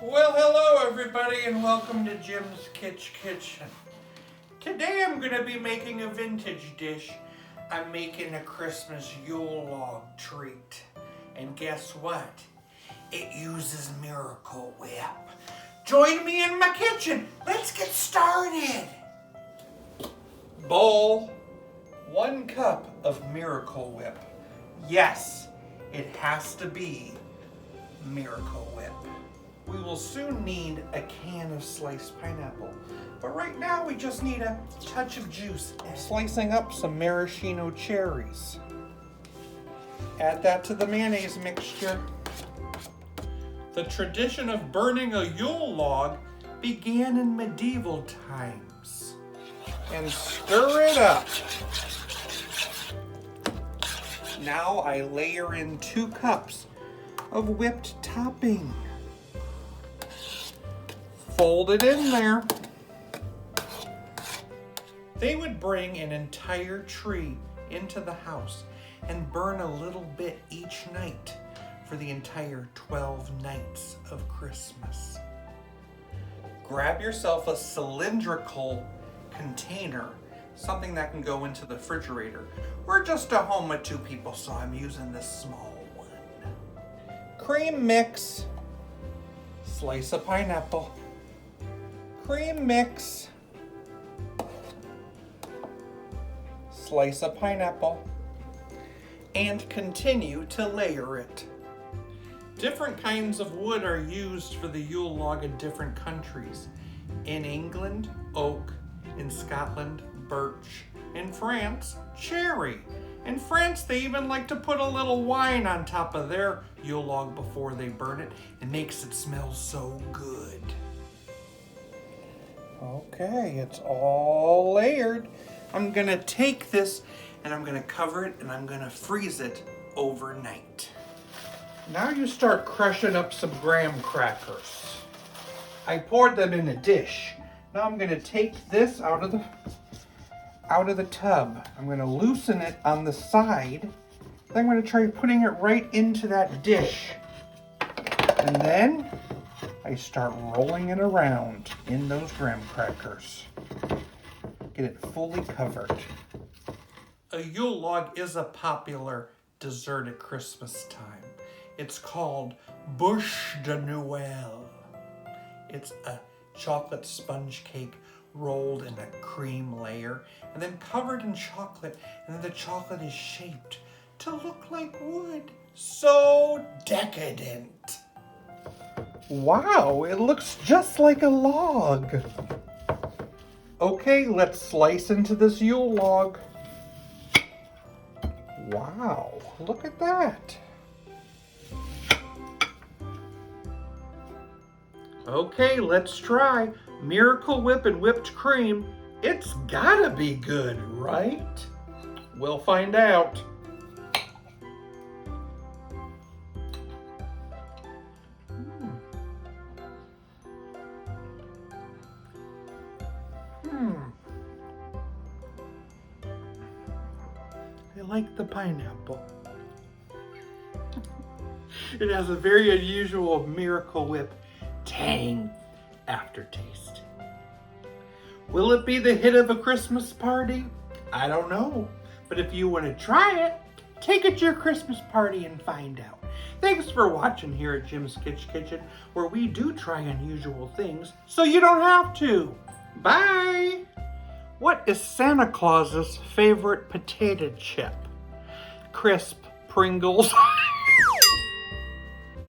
Well, hello everybody and welcome to Jim's Kitsch Kitchen. Today I'm going to be making a vintage dish. I'm making a Christmas Yule log treat. And guess what? It uses Miracle Whip. Join me in my kitchen. Let's get started. Bowl, 1 cup of Miracle Whip. Yes, it has to be Miracle Whip. We will soon need a can of sliced pineapple, but right now we just need a touch of juice. Slicing up some maraschino cherries. Add that to the mayonnaise mixture. The tradition of burning a Yule log began in medieval times. And stir it up. Now I layer in 2 cups of whipped topping. Fold it in there. They would bring an entire tree into the house and burn a little bit each night for the entire 12 nights of Christmas. Grab yourself a cylindrical container, something that can go into the refrigerator. We're just a home of 2 people, so I'm using this small one. Cream mix, slice of pineapple. Cream mix, slice of pineapple, and continue to layer it. Different kinds of wood are used for the Yule log in different countries. In England, oak. In Scotland, birch. In France, cherry. In France, they even like to put a little wine on top of their Yule log before they burn it. It makes it smell so good. Okay, it's all layered. I'm gonna take this and I'm gonna cover it and I'm gonna freeze it overnight. Now you start crushing up some graham crackers. I poured them in a dish. Now I'm gonna take this out of the tub. I'm gonna loosen it on the side. Then I'm gonna try putting it right into that dish. And then I start rolling it around in those graham crackers. Get it fully covered. A Yule log is a popular dessert at Christmas time. It's called Bûche de Noël. It's a chocolate sponge cake rolled in a cream layer and then covered in chocolate, and then the chocolate is shaped to look like wood. So decadent. Wow, it looks just like a log. Okay, let's slice into this Yule log. Wow, look at that. Okay, let's try Miracle Whip and whipped cream. It's gotta be good, right? We'll find out. I like the pineapple. It has a very unusual Miracle Whip tang aftertaste. Will it be the hit of a Christmas party? I don't know. But if you want to try it, take it to your Christmas party and find out. Thanks for watching here at Jim's Kitsch Kitchen, where we do try unusual things so you don't have to. Bye! What is Santa Claus's favorite potato chip? Crisp Pringles.